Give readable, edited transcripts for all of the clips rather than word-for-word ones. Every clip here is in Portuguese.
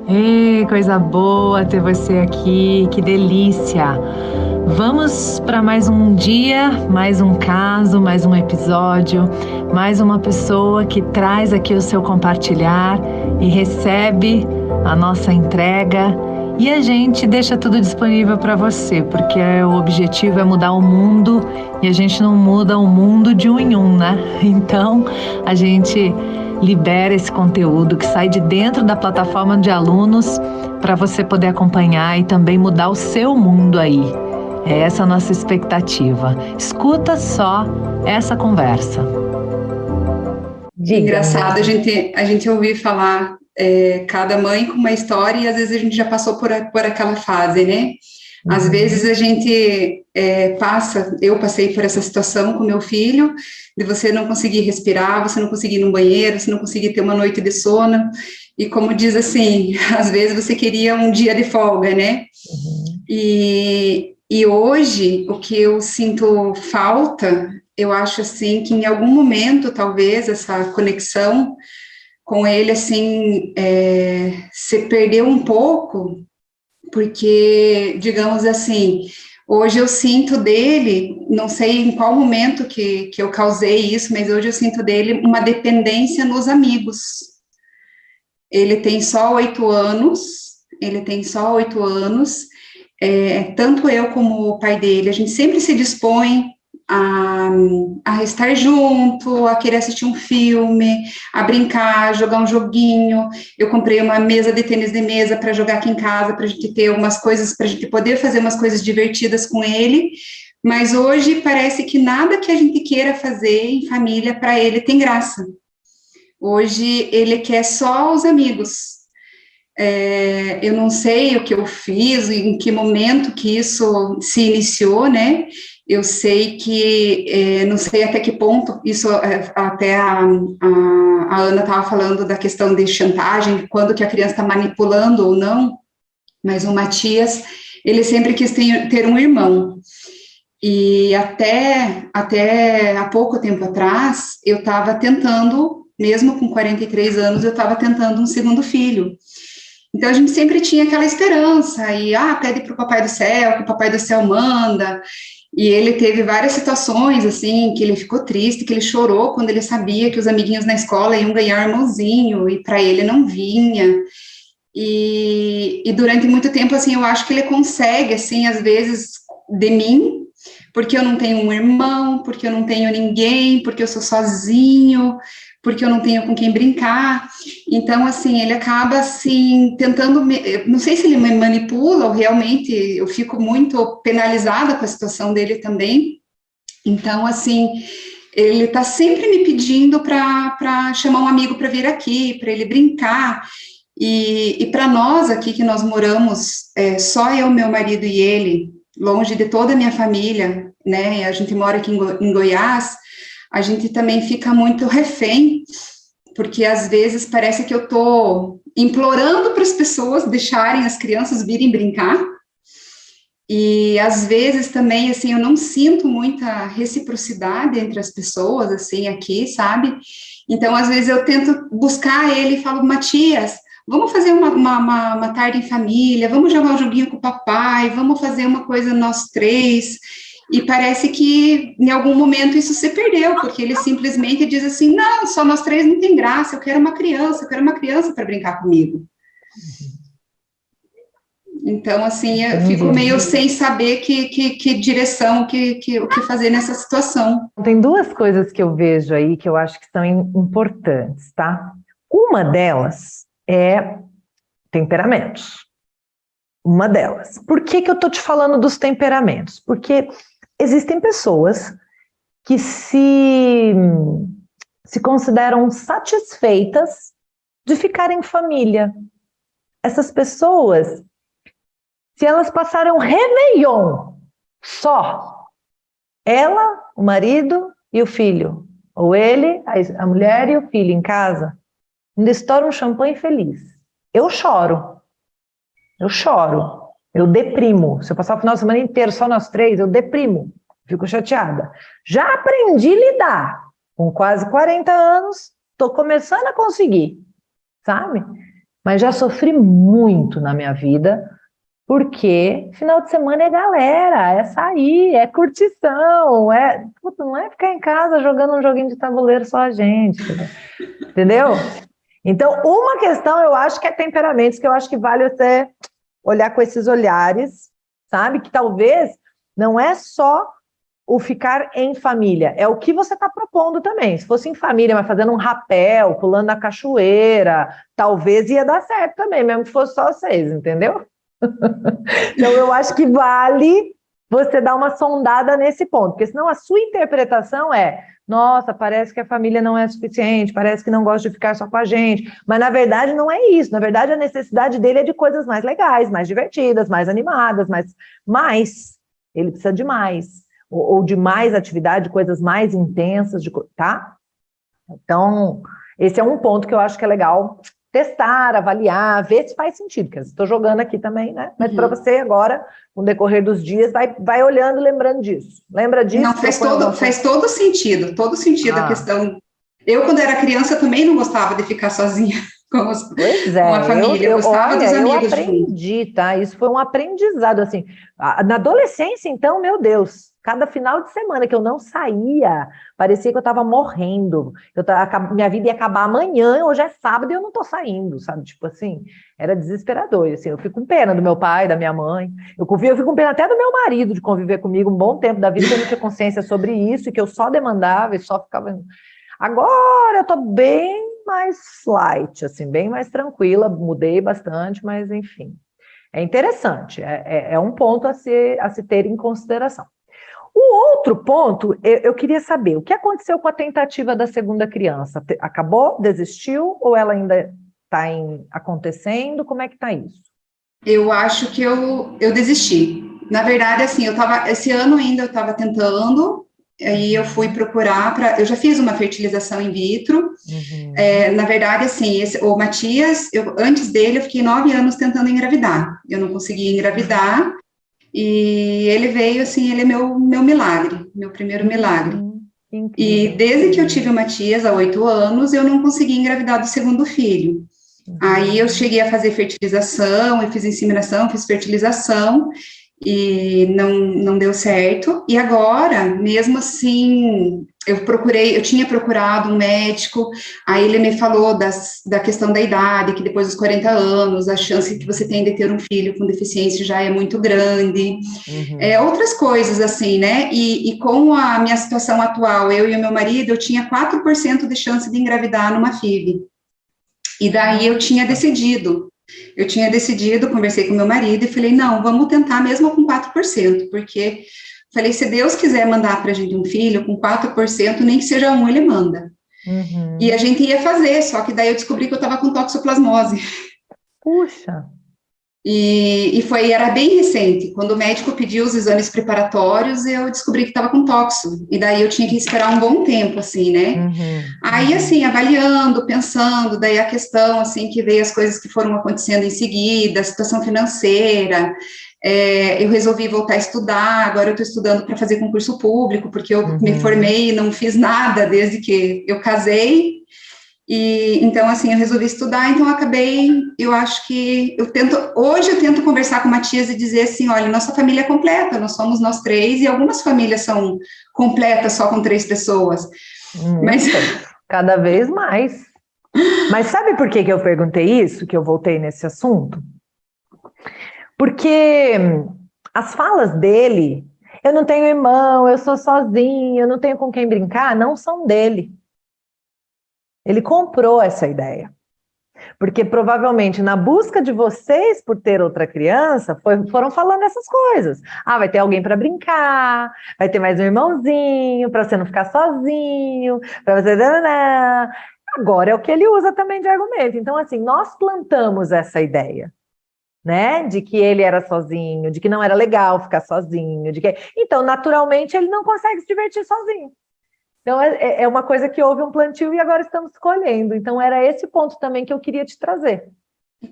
Ei, coisa boa ter você aqui, que delícia! Vamos para mais um dia, mais um caso, mais um episódio, mais uma pessoa que traz aqui o seu compartilhar e recebe a nossa entrega e a gente deixa tudo disponível para você, porque o objetivo é mudar o mundo e a gente não muda o mundo de um em um, né? Então a gente libera esse conteúdo que sai de dentro da plataforma de alunos para você poder acompanhar e também mudar o seu mundo aí. É essa a nossa expectativa. Escuta só essa conversa. Diga, Engraçado a Andressa. gente, a gente ouvir falar cada mãe com uma história e às vezes a gente já passou por aquela fase, né? Às vezes a gente eu passei por essa situação com meu filho, de você não conseguir respirar, você não conseguir ir no banheiro, você não conseguir ter uma noite de sono, e como diz assim, às vezes você queria um dia de folga, né? E hoje, o que eu sinto falta, eu acho assim, que em algum momento, talvez, essa conexão com ele, assim, se perdeu um pouco, porque, digamos assim, hoje eu sinto dele, não sei em qual momento que eu causei isso, mas hoje eu sinto dele uma dependência nos amigos. Ele tem só 8 anos, ele tem só 8 anos, tanto eu como o pai dele, a gente sempre se dispõe a, a estar junto, a querer assistir um filme, a brincar, jogar um joguinho. Eu comprei uma mesa de tênis de mesa para jogar aqui em casa, para a gente ter umas coisas, para a gente poder fazer umas coisas divertidas com ele. Mas hoje parece que nada que a gente queira fazer em família para ele tem graça. Hoje ele quer só os amigos. Eu não sei o que eu fiz, em que momento que isso se iniciou, né? Eu sei que, não sei até que ponto, isso, até a Ana estava falando da questão de chantagem, quando que a criança está manipulando ou não, mas o Matias, ele sempre quis ter um irmão. E até há pouco tempo atrás, eu estava tentando, mesmo com 43 anos, eu estava tentando um segundo filho. Então a gente sempre tinha aquela esperança, e pede para o Papai do Céu, que o Papai do Céu manda. E ele teve várias situações, assim, que ele ficou triste, que ele chorou quando ele sabia que os amiguinhos na escola iam ganhar irmãozinho, e para ele não vinha. E durante muito tempo, assim, eu acho que ele consegue, assim, às vezes, de mim, porque eu não tenho um irmão, porque eu não tenho ninguém, porque eu sou sozinho, porque eu não tenho com quem brincar. Então, assim, ele acaba, assim, tentando, não sei se ele me manipula ou realmente eu fico muito penalizada com a situação dele também. Então, assim, ele está sempre me pedindo para chamar um amigo para vir aqui, para ele brincar. E para nós aqui que nós moramos, só eu, meu marido e ele, longe de toda a minha família, né? A gente mora aqui em Goiás, a gente também fica muito refém, porque às vezes parece que eu estou implorando para as pessoas deixarem as crianças virem brincar, e às vezes também, assim, eu não sinto muita reciprocidade entre as pessoas, assim, aqui, sabe? Então, às vezes eu tento buscar ele e falo, Matias, vamos fazer uma tarde em família, vamos jogar um joguinho com o papai, vamos fazer uma coisa nós três. E parece que em algum momento isso se perdeu, porque ele simplesmente diz assim, não, só nós três não tem graça, eu quero uma criança para brincar comigo. Então, assim, eu fico Entendi. meio sem saber que direção, o que fazer nessa situação. Tem duas coisas que eu vejo aí que eu acho que são importantes, tá? Uma delas é temperamentos. Uma delas. Por que que eu tô te falando dos temperamentos? Porque existem pessoas que se consideram satisfeitas de ficar em família. Essas pessoas, se elas passarem um Réveillon só, ela, o marido e o filho, ou ele, a mulher e o filho em casa, ainda estoura um champanhe feliz. Eu choro, eu deprimo. Se eu passar o final de semana inteiro só nós três, eu deprimo, fico chateada. Já aprendi a lidar. Com quase 40 anos, estou começando a conseguir, sabe? Mas já sofri muito na minha vida, porque final de semana é galera, é sair, é curtição, puta, não é ficar em casa jogando um joguinho de tabuleiro só a gente, entendeu? Então, uma questão eu acho que é temperamentos, que eu acho que vale até olhar com esses olhares, sabe? Que talvez não é só o ficar em família, é o que você está propondo também. Se fosse em família, mas fazendo um rapel, pulando na cachoeira, talvez ia dar certo também, mesmo que fosse só vocês, entendeu? Então, eu acho que vale você dar uma sondada nesse ponto, porque senão a sua interpretação é: nossa, parece que a família não é suficiente, parece que não gosta de ficar só com a gente, mas na verdade não é isso, na verdade a necessidade dele é de coisas mais legais, mais divertidas, mais animadas, mais, ele precisa de mais, ou de mais atividade, coisas mais intensas, tá? Então, esse é um ponto que eu acho que é legal testar, avaliar, ver se faz sentido, porque eu estou jogando aqui também, né? Mas para você agora, no decorrer dos dias, vai olhando e lembrando disso. Lembra disso? Não, faz todo sentido a questão. Eu, quando era criança, também não gostava de ficar sozinha com a família, eu gostava dos amigos. Eu aprendi, tá? Isso foi um aprendizado, assim. Na adolescência, então, meu Deus, cada final de semana que eu não saía, parecia que eu estava morrendo. Minha vida ia acabar amanhã, hoje é sábado e eu não estou saindo, sabe? Tipo assim, era desesperador. Assim, eu fico com pena do meu pai, da minha mãe. Eu fico com pena até do meu marido de conviver comigo um bom tempo da vida, que eu não tinha consciência sobre isso e que eu só demandava e só ficava... Agora eu tô bem mais light, assim, bem mais tranquila, mudei bastante, mas enfim. É interessante, é um ponto a se ter em consideração. O outro ponto, eu queria saber, o que aconteceu com a tentativa da segunda criança? Acabou? Desistiu? Ou ela ainda está acontecendo? Como é que está isso? Eu acho que eu desisti. Na verdade, assim, esse ano ainda eu estava tentando, aí eu fui procurar eu já fiz uma fertilização in vitro. Na verdade, assim, o Matias, antes dele, eu fiquei 9 anos tentando engravidar. Eu não conseguia engravidar, e ele veio, assim, ele é meu milagre, meu primeiro milagre. E desde que eu tive o Matias, há 8 anos, eu não consegui engravidar do segundo filho. Aí eu cheguei a fazer fertilização, eu fiz inseminação, fiz fertilização, e não deu certo. E agora, mesmo assim, eu tinha procurado um médico, aí ele me falou da questão da idade, que depois dos 40 anos, a chance que você tem de ter um filho com deficiência já é muito grande. Outras coisas, assim, né? E com a minha situação atual, eu e o meu marido, eu tinha 4% de chance de engravidar numa FIV. E daí eu tinha decidido, conversei com meu marido e falei, não, vamos tentar mesmo com 4%, porque falei, se Deus quiser mandar para a gente um filho com 4%, nem que seja um, ele manda. E a gente ia fazer, só que daí eu descobri que eu estava com toxoplasmose. Puxa! E era bem recente, quando o médico pediu os exames preparatórios, eu descobri que estava com toxo, e daí eu tinha que esperar um bom tempo, assim, né? Aí, assim, avaliando, pensando, daí a questão, assim, que veio as coisas que foram acontecendo em seguida, a situação financeira, eu resolvi voltar a estudar, agora eu estou estudando para fazer concurso público, porque eu me formei e não fiz nada desde que eu casei. E então, assim, eu resolvi estudar, então eu acho que hoje eu tento conversar com o Matias e dizer assim, olha, nossa família é completa, nós somos nós 3, e algumas famílias são completas só com 3 pessoas. Mas cada vez mais. Mas sabe por que eu perguntei isso, que eu voltei nesse assunto? Porque as falas dele, eu não tenho irmão, eu sou sozinho, eu não tenho com quem brincar, não são dele. Ele comprou essa ideia. Porque provavelmente na busca de vocês por ter outra criança, foram falando essas coisas. Vai ter alguém para brincar, vai ter mais um irmãozinho, para você não ficar sozinho, para você... Agora é o que ele usa também de argumento. Então, assim, nós plantamos essa ideia, né? De que ele era sozinho, de que não era legal ficar sozinho, Então, naturalmente, ele não consegue se divertir sozinho. Então, é uma coisa que houve um plantio e agora estamos colhendo. Então, era esse ponto também que eu queria te trazer.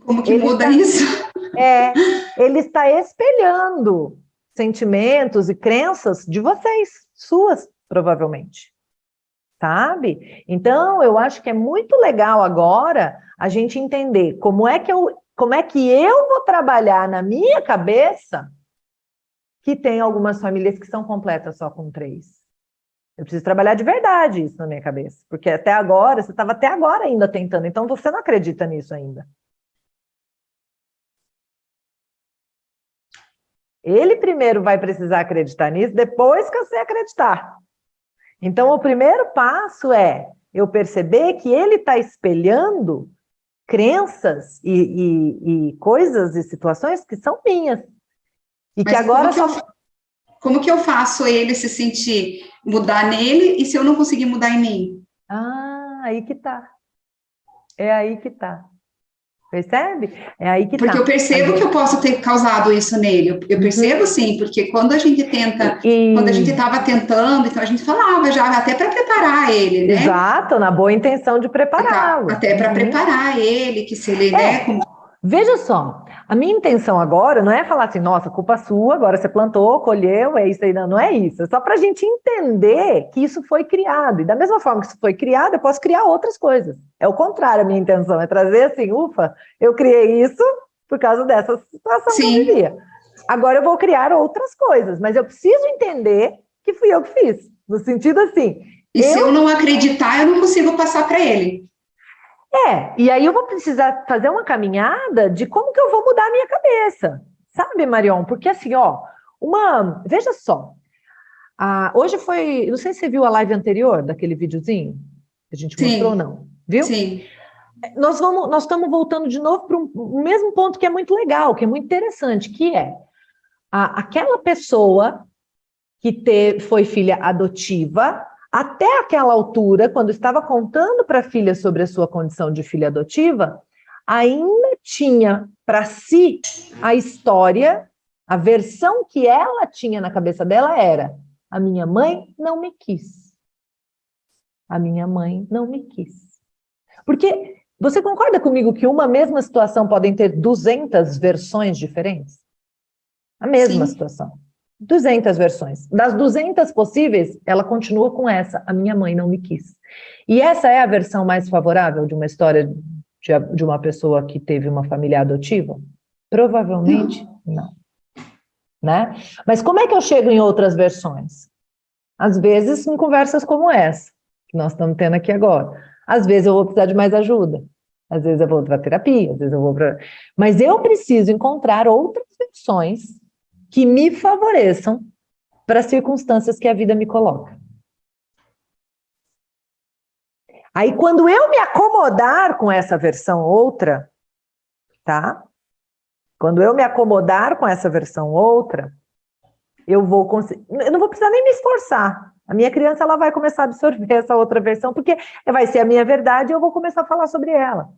Como que muda isso? Ele está espelhando sentimentos e crenças de vocês, suas, provavelmente. sabe? Então, eu acho que é muito legal agora a gente entender como é que eu vou trabalhar na minha cabeça que tem algumas famílias que são completas só com 3. Eu preciso trabalhar de verdade isso na minha cabeça, porque até agora, você estava até agora ainda tentando, então você não acredita nisso ainda. Ele primeiro vai precisar acreditar nisso, depois que você acreditar. Então, o primeiro passo é eu perceber que ele está espelhando crenças e coisas e situações que são minhas. E que agora como que eu faço ele se sentir, mudar nele, e se eu não conseguir mudar em mim? Ah, aí que tá. É aí que tá. Percebe? É aí que porque tá. Eu percebo que eu posso ter causado isso nele. Eu percebo sim, porque quando a gente tenta, quando a gente estava tentando, então a gente falava já, até para preparar ele, né? Exato, na boa intenção de prepará-lo. Até para preparar ele, que se ele, né? Veja só, a minha intenção agora não é falar assim, nossa, culpa sua, agora você plantou, colheu, é isso aí, não é isso. É só para a gente entender que isso foi criado. E da mesma forma que isso foi criado, eu posso criar outras coisas. É o contrário, a minha intenção é trazer assim, ufa, eu criei isso por causa dessa situação que eu vivia. Agora eu vou criar outras coisas, mas eu preciso entender que fui eu que fiz. No sentido assim... se eu não acreditar, eu não consigo passar para ele. E aí eu vou precisar fazer uma caminhada de como que eu vou mudar a minha cabeça, sabe, Marion? Porque assim, veja só, hoje foi, não sei se você viu a live anterior daquele videozinho que a gente mostrou ou não, viu? Sim. Nós estamos voltando de novo para o mesmo ponto que é muito legal, que é muito interessante, que é aquela pessoa que foi filha adotiva. Até aquela altura, quando estava contando para a filha sobre a sua condição de filha adotiva, ainda tinha para si a história, a versão que ela tinha na cabeça dela era: a minha mãe não me quis. A minha mãe não me quis. Porque você concorda comigo que uma mesma situação podem ter 200 versões diferentes? A mesma situação. 200 versões. Das 200 possíveis, ela continua com essa: a minha mãe não me quis. E essa é a versão mais favorável de uma história de uma pessoa que teve uma família adotiva? Provavelmente não. Né? Mas como é que eu chego em outras versões? Às vezes em conversas como essa, que nós estamos tendo aqui agora. Às vezes eu vou precisar de mais ajuda. Às vezes eu vou para terapia, às vezes eu vou para... Mas eu preciso encontrar outras versões que me favoreçam para as circunstâncias que a vida me coloca. Aí, quando eu me acomodar com essa versão outra, tá? Quando eu me acomodar com essa versão outra, eu não vou precisar nem me esforçar. A minha criança, ela vai começar a absorver essa outra versão, porque vai ser a minha verdade e eu vou começar a falar sobre ela.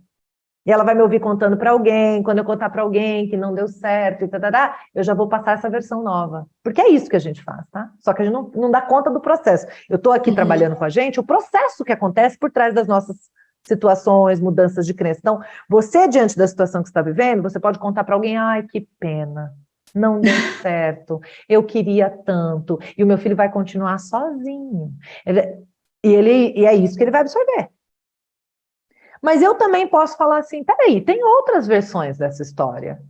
E ela vai me ouvir contando para alguém, quando eu contar para alguém que não deu certo, eu já vou passar essa versão nova. Porque é isso que a gente faz, tá? Só que a gente não dá conta do processo. Eu estou aqui trabalhando com a gente, o processo que acontece por trás das nossas situações, mudanças de crença. Então, você, diante da situação que você está vivendo, você pode contar para alguém: ai, que pena, não deu certo, eu queria tanto, e o meu filho vai continuar sozinho. E é isso que ele vai absorver. Mas eu também posso falar assim: peraí, tem outras versões dessa história.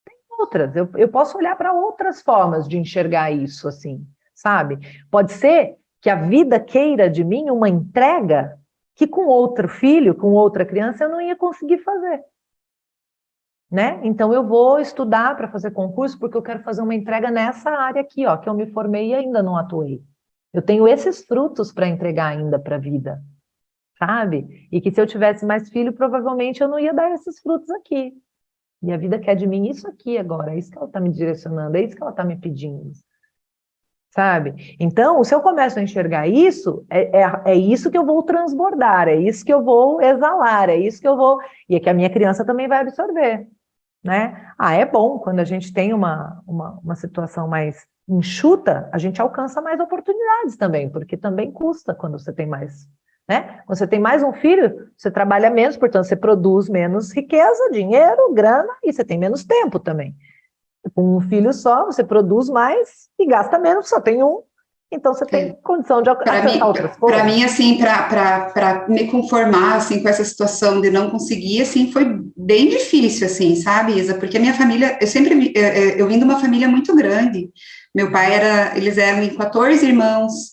Tem outras. Eu posso olhar para outras formas de enxergar isso, assim, sabe? Pode ser que a vida queira de mim uma entrega que com outro filho, com outra criança, eu não ia conseguir fazer. Né? Então eu vou estudar para fazer concurso porque eu quero fazer uma entrega nessa área aqui, que eu me formei e ainda não atuei. Eu tenho esses frutos para entregar ainda para a vida. Sabe? E que se eu tivesse mais filho, provavelmente eu não ia dar esses frutos aqui. E a vida quer de mim isso aqui agora, é isso que ela está me direcionando, é isso que ela está me pedindo. Sabe? Então, se eu começo a enxergar isso, é isso que eu vou transbordar, é isso que eu vou exalar, é isso que eu vou... E é que a minha criança também vai absorver. Né? É bom, quando a gente tem uma situação mais enxuta, a gente alcança mais oportunidades também, porque também custa quando você tem mais... Né? Quando você tem mais um filho, você trabalha menos, portanto, você produz menos riqueza, dinheiro, grana, e você tem menos tempo também. Com um filho só, você produz mais e gasta menos, só tem um. Então você tem condição de acessar outras coisas. Para mim, assim, para me conformar, assim, com essa situação de não conseguir, assim, foi bem difícil, assim, sabe, Isa? Porque a minha família, eu vim de uma família muito grande. Meu pai eles eram em 14 irmãos,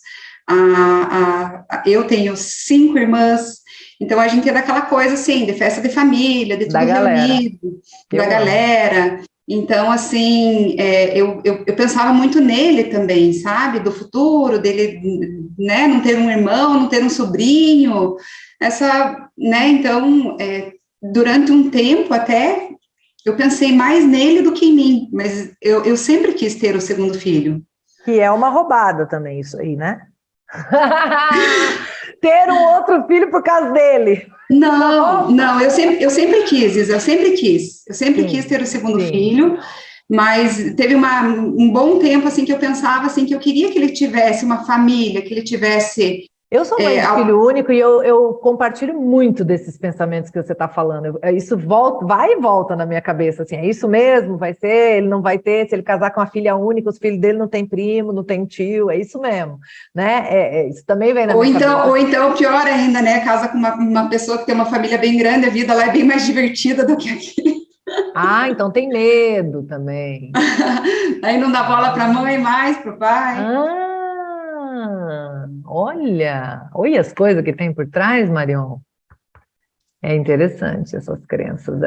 eu tenho 5 irmãs, então a gente é daquela coisa, assim, de festa de família, de tudo reunido, da galera. Então, assim, eu pensava muito nele também, sabe? Do futuro, dele, né? Não ter um irmão, não ter um sobrinho, né? Então, durante um tempo até, eu pensei mais nele do que em mim, mas eu sempre quis ter o segundo filho. Que é uma roubada também, isso aí, né? Ter um outro filho por causa dele. Não, eu sempre quis, Isa, eu sempre quis ter o segundo filho, mas teve um bom tempo, assim, que eu pensava, assim, que eu queria que ele tivesse uma família, que ele tivesse... Eu sou mãe de filho único e eu compartilho muito desses pensamentos que você está falando. Isso vai e volta na minha cabeça, assim, é isso mesmo, vai ser, ele não vai ter, se ele casar com uma filha única, os filhos dele não tem primo, não tem tio, é isso mesmo, né? Isso também vem na minha cabeça. Ou então, pior ainda, né, casa com uma pessoa que tem uma família bem grande, a vida lá é bem mais divertida do que aqui. Ah, então tem medo também. Aí não dá bola para a mãe mais, para o pai. Olha as coisas que tem por trás, Marion. É interessante essas crenças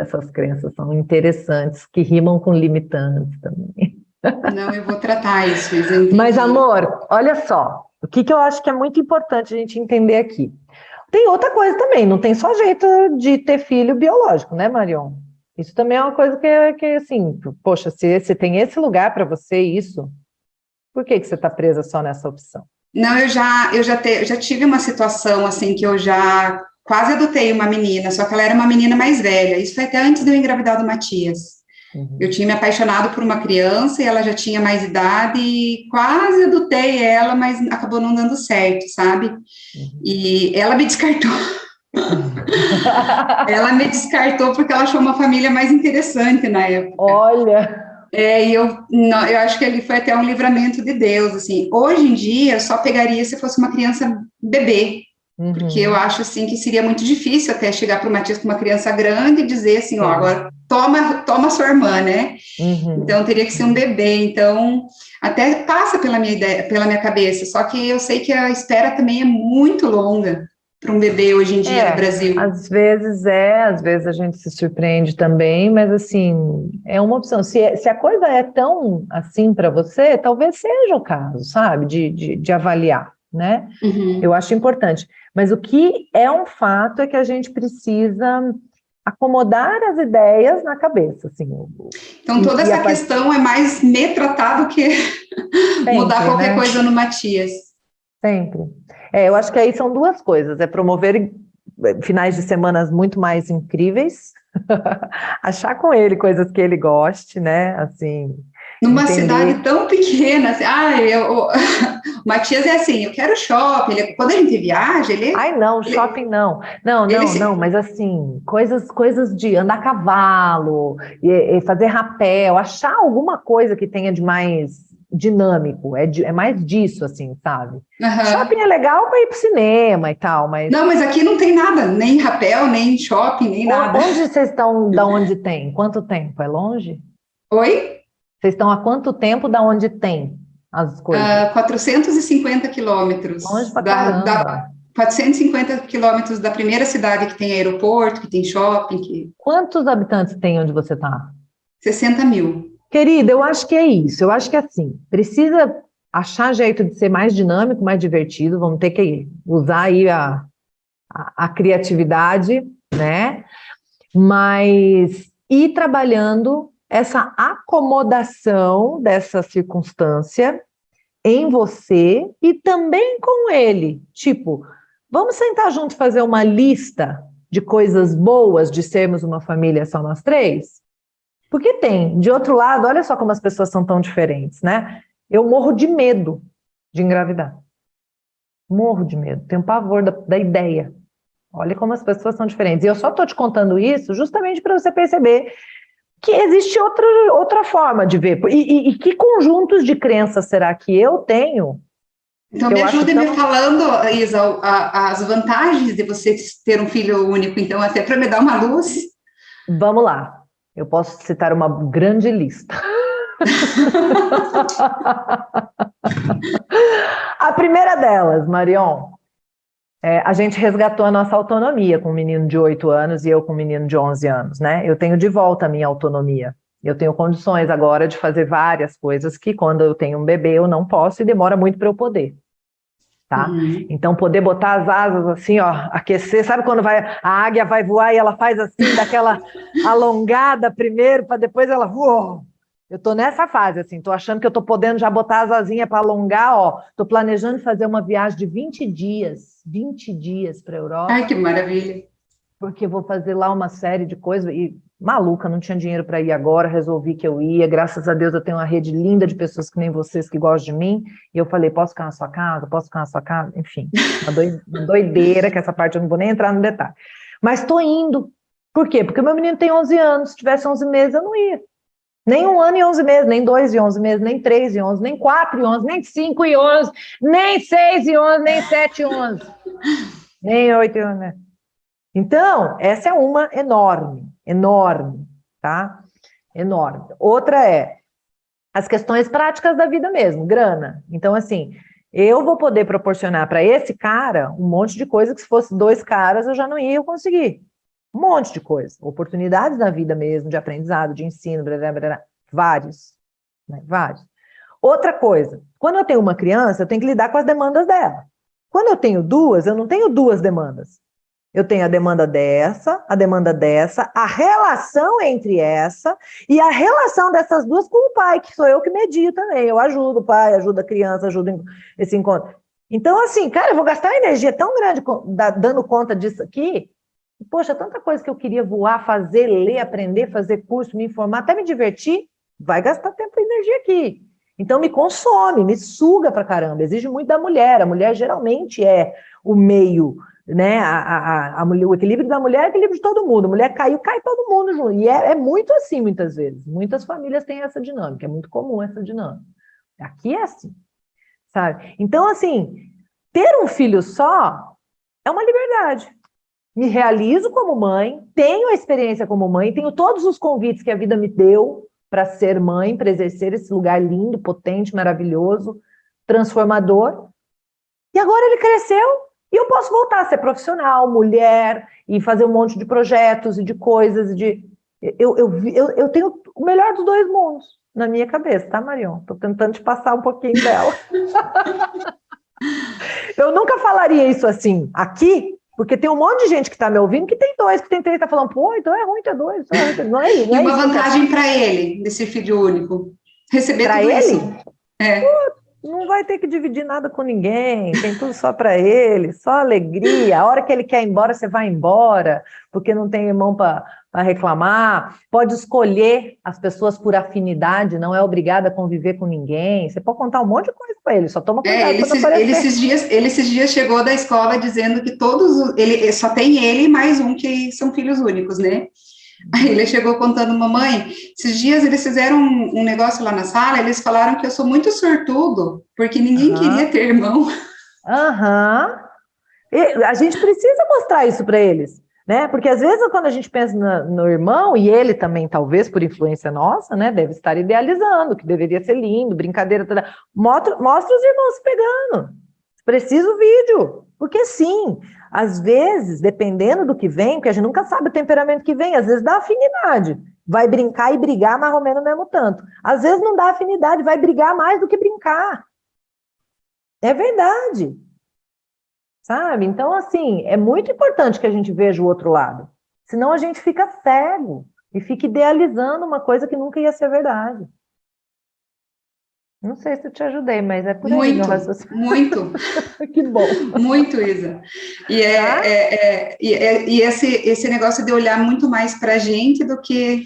são interessantes, que rimam com limitantes também. Não, eu vou tratar isso. Mas, amor, olha só, o que eu acho que é muito importante a gente entender aqui. Tem outra coisa também, não tem só jeito de ter filho biológico, né, Marion? Isso também é uma coisa que assim, poxa, se tem esse lugar para você, isso, por que você está presa só nessa opção? Não, eu já tive uma situação, assim, que eu já quase adotei uma menina, só que ela era uma menina mais velha. Isso foi até antes de eu engravidar do Matias. Uhum. Eu tinha me apaixonado por uma criança e ela já tinha mais idade e quase adotei ela, mas acabou não dando certo, sabe? Uhum. E ela me descartou. Ela me descartou porque ela achou uma família mais interessante na época. Olha... E eu acho que ele foi até um livramento de Deus, assim. Hoje em dia, eu só pegaria se fosse uma criança bebê, porque eu acho, assim, que seria muito difícil até chegar para o Matias com uma criança grande e dizer assim, ó, agora toma sua irmã, né? Então, teria que ser um bebê. Então, até passa pela minha cabeça, só que eu sei que a espera também é muito longa para um bebê hoje em dia no Brasil. Às vezes a gente se surpreende também, mas assim, é uma opção. Se a coisa é tão assim para você, talvez seja o caso, sabe, de avaliar, né? Uhum. Eu acho importante. Mas o que é um fato é que a gente precisa acomodar as ideias na cabeça, assim. Então, toda essa questão é mais me tratar do que sempre, mudar qualquer coisa no Matias. Sempre. Eu acho que aí são duas coisas, é promover finais de semanas muito mais incríveis, achar com ele coisas que ele goste, né, assim... Numa cidade tão pequena, assim, o Matias é assim, eu quero shopping, quando a gente viaja, ele... shopping não, mas assim, coisas de andar a cavalo, e fazer rapel, achar alguma coisa que tenha de mais... dinâmico, é mais disso, assim, sabe? Uhum. Shopping é legal para ir pro cinema e tal, mas... Não, mas aqui não tem nada, nem rapel, nem shopping, nem nada. Onde vocês estão, da onde tem? Quanto tempo? É longe? Oi? Vocês estão há quanto tempo da onde tem as coisas? 450 quilômetros. Longe pra caramba. 450 quilômetros da primeira cidade que tem aeroporto, que tem shopping. Quantos habitantes tem onde você está? 60 mil. Querida, eu acho que é isso. Eu acho que assim, precisa achar jeito de ser mais dinâmico, mais divertido. Vamos ter que usar aí a criatividade, né? Mas ir trabalhando essa acomodação dessa circunstância em você e também com ele. Tipo, vamos sentar juntos e fazer uma lista de coisas boas de sermos uma família só nós três? Porque tem. De outro lado, olha só como as pessoas são tão diferentes, né? Eu morro de medo de engravidar. Morro de medo. Tenho pavor da ideia. Olha como as pessoas são diferentes. E eu só estou te contando isso justamente para você perceber que existe outra forma de ver. E que conjuntos de crenças será que eu tenho Então, me ajude me falando, Isa, as vantagens de você ter um filho único, então, até para me dar uma luz. Vamos lá. Eu posso citar uma grande lista. A primeira delas, Marion, a gente resgatou a nossa autonomia com um menino de 8 anos e eu com um menino de 11 anos, né? Eu tenho de volta a minha autonomia. Eu tenho condições agora de fazer várias coisas que quando eu tenho um bebê eu não posso e demora muito para eu poder. Tá? Uhum. Então, poder botar as asas assim, ó, aquecer, sabe quando a águia vai voar e ela faz assim, daquela alongada primeiro, para depois ela voa. Eu tô nessa fase, assim, tô achando que eu tô podendo já botar as asinhas para alongar, ó, tô planejando fazer uma viagem de 20 dias para a Europa. Ai, que maravilha. Porque eu vou fazer lá uma série de coisas, e maluca, não tinha dinheiro para ir agora, resolvi que eu ia, graças a Deus eu tenho uma rede linda de pessoas que nem vocês que gostam de mim, e eu falei, posso ficar na sua casa? Posso ficar na sua casa? Enfim, uma doideira, que essa parte eu não vou nem entrar no detalhe. Mas estou indo. Por quê? Porque o meu menino tem 11 anos, se tivesse 11 meses eu não ia. Nem 1 ano e 11 meses, nem 2 e 11 meses, nem 3 e 11, nem 4 e 11, nem 5 e 11, nem 6 e 11, nem 7 e 11, nem 8 e 11, né? Então, essa é uma enorme, tá? Enorme. Outra é as questões práticas da vida mesmo, grana. Então, assim, eu vou poder proporcionar para esse cara um monte de coisa que se fosse 2 caras eu já não ia conseguir. Um monte de coisa. Oportunidades na vida mesmo, de aprendizado, de ensino, blá, blá, blá, vários, né? Vários. Outra coisa, quando eu tenho uma criança, eu tenho que lidar com as demandas dela. Quando eu tenho 2, eu não tenho 2 demandas. Eu tenho a demanda dessa, a relação entre essa e a relação dessas 2 com o pai, que sou eu que medio também. Eu ajudo o pai, ajudo a criança, ajudo esse encontro. Então, assim, cara, eu vou gastar energia tão grande dando conta disso aqui. Poxa, tanta coisa que eu queria voar, fazer, ler, aprender, fazer curso, me informar, até me divertir, vai gastar tempo e energia aqui. Então, me consome, me suga pra caramba. Exige muito da mulher. A mulher geralmente é o meio, né? O equilíbrio da mulher é o equilíbrio de todo mundo. A mulher caiu, cai todo mundo junto. E é muito assim, muitas vezes. Muitas famílias têm essa dinâmica, é muito comum essa dinâmica. Aqui é assim, sabe? Então, assim, ter um filho só é uma liberdade. Me realizo como mãe, tenho a experiência como mãe, tenho todos os convites que a vida me deu para ser mãe, para exercer esse lugar lindo, potente, maravilhoso, transformador. E agora ele cresceu e eu posso voltar a ser profissional, mulher, e fazer um monte de projetos e de coisas. Eu tenho o melhor dos 2 mundos na minha cabeça, tá, Marion? Estou tentando te passar um pouquinho dela. Eu nunca falaria isso assim aqui, porque tem um monte de gente que está me ouvindo que tem 2, que tem 3, que está falando, pô, então é ruim ter 2. Não é isso. E uma vantagem para ele, desse filho único? Receber pra tudo ele? isso. Não vai ter que dividir nada com ninguém, tem tudo só para ele, só alegria. A hora que ele quer ir embora, você vai embora, porque não tem irmão para reclamar. Pode escolher as pessoas por afinidade, não é obrigada a conviver com ninguém. Você pode contar um monte de coisa para ele, só toma cuidado quando aparecer. Ele esses dias chegou da escola dizendo que ele só tem ele e mais um que são filhos únicos, né? Aí ele chegou contando, mamãe, esses dias eles fizeram um negócio lá na sala, eles falaram que eu sou muito sortudo, porque ninguém queria ter irmão. A gente precisa mostrar isso para eles, né? Porque às vezes quando a gente pensa no irmão, e ele também, talvez por influência nossa, né, deve estar idealizando, que deveria ser lindo, brincadeira toda. Mostra os irmãos se pegando. Precisa o vídeo, porque sim, às vezes, dependendo do que vem, porque a gente nunca sabe o temperamento que vem, às vezes dá afinidade, vai brincar e brigar mais ou menos o mesmo tanto. Às vezes não dá afinidade, vai brigar mais do que brincar. É verdade. Sabe? Então, assim, é muito importante que a gente veja o outro lado. Senão a gente fica cego e fica idealizando uma coisa que nunca ia ser verdade. Não sei se eu te ajudei, mas é por aí. Muito. Que bom. Muito, Isa. E, esse negócio de olhar muito mais para a gente do que,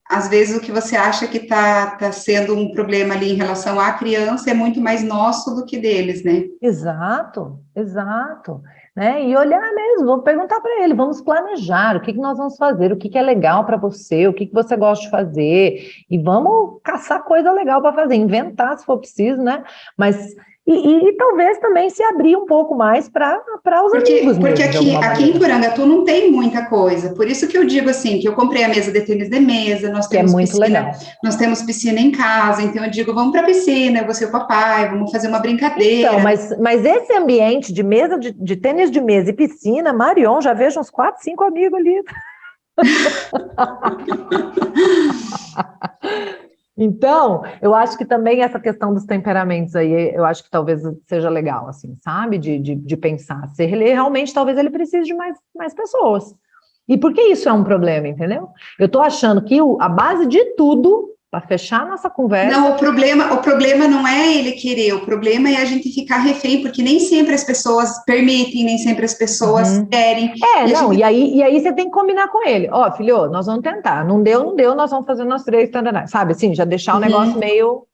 às vezes, o que você acha que está sendo um problema ali em relação à criança é muito mais nosso do que deles, né? Exato. Né? E olhar mesmo, vamos perguntar para ele, vamos planejar o que nós vamos fazer, o que é legal para você, o que você gosta de fazer, e vamos caçar coisa legal para fazer, inventar se for preciso, né? Mas E talvez também se abrir um pouco mais para os amigos. Porque aqui em Porangatu não tem muita coisa. Por isso que eu digo assim, que eu comprei a mesa de tênis de mesa, nós temos muito piscina, legal. Nós temos piscina em casa, então eu digo, vamos para a piscina, você e o papai, vamos fazer uma brincadeira. Então, mas esse ambiente de mesa, de tênis de mesa e piscina, Marion, já vejo uns 4, 5 amigos ali. Então, eu acho que também essa questão dos temperamentos aí, eu acho que talvez seja legal, assim, sabe? De pensar. Se ele realmente, talvez ele precise de mais pessoas. E por que isso é um problema, entendeu? Eu tô achando que a base de tudo, para fechar nossa conversa... Não, o problema não é ele querer, o problema é a gente ficar refém, porque nem sempre as pessoas permitem, nem sempre as pessoas querem. E aí você tem que combinar com ele. Ó, filho, nós vamos tentar. Não deu, nós vamos fazer nós 3, sabe? Assim, já deixar o negócio meio,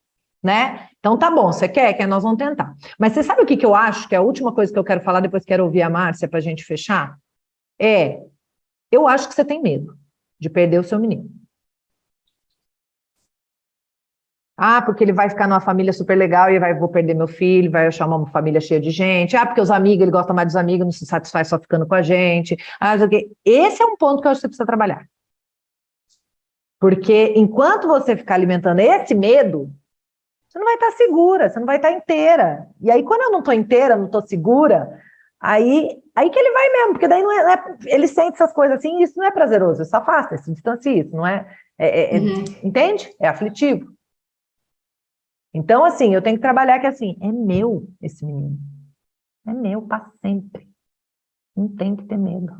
né? Então tá bom, você quer, nós vamos tentar. Mas você sabe o que eu acho, que é a última coisa que eu quero falar, depois quero ouvir a Márcia pra gente fechar? Eu acho que você tem medo de perder o seu menino. Porque ele vai ficar numa família super legal e vou perder meu filho, vai achar uma família cheia de gente. Porque os amigos, ele gosta mais dos amigos, não se satisfaz só ficando com a gente. Esse é um ponto que eu acho que você precisa trabalhar. Porque enquanto você ficar alimentando esse medo, você não vai estar segura, você não vai estar inteira. E aí, quando eu não estou inteira, não estou segura, aí que ele vai mesmo, porque daí ele sente essas coisas assim, e isso não é prazeroso, isso afasta, isso distancia, isso não é... Entende? É aflitivo. Então, assim, eu tenho que trabalhar que, assim, é meu esse menino. É meu para sempre. Não tem que ter medo.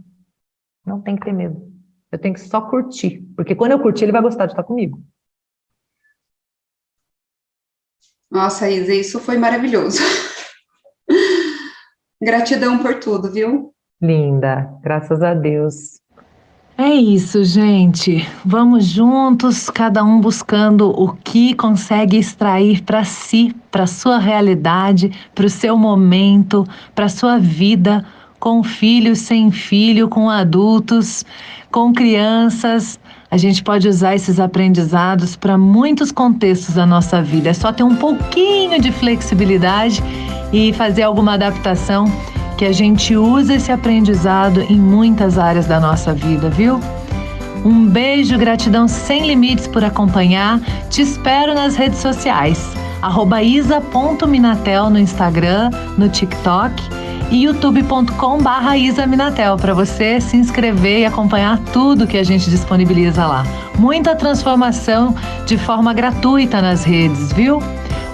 Não tem que ter medo. Eu tenho que só curtir. Porque quando eu curtir, ele vai gostar de estar comigo. Nossa, Isa, isso foi maravilhoso. Gratidão por tudo, viu? Linda, graças a Deus. É isso, gente. Vamos juntos, cada um buscando o que consegue extrair para si, para sua realidade, para o seu momento, para sua vida, com filho, sem filho, com adultos, com crianças. A gente pode usar esses aprendizados para muitos contextos da nossa vida. É só ter um pouquinho de flexibilidade e fazer alguma adaptação, que a gente usa esse aprendizado em muitas áreas da nossa vida, viu? Um beijo, gratidão sem limites por acompanhar. Te espero nas redes sociais. @isa.minatel no Instagram, no TikTok e youtube.com/isaminatel para você se inscrever e acompanhar tudo que a gente disponibiliza lá. Muita transformação de forma gratuita nas redes, viu?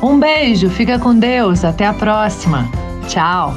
Um beijo, fica com Deus, até a próxima. Tchau!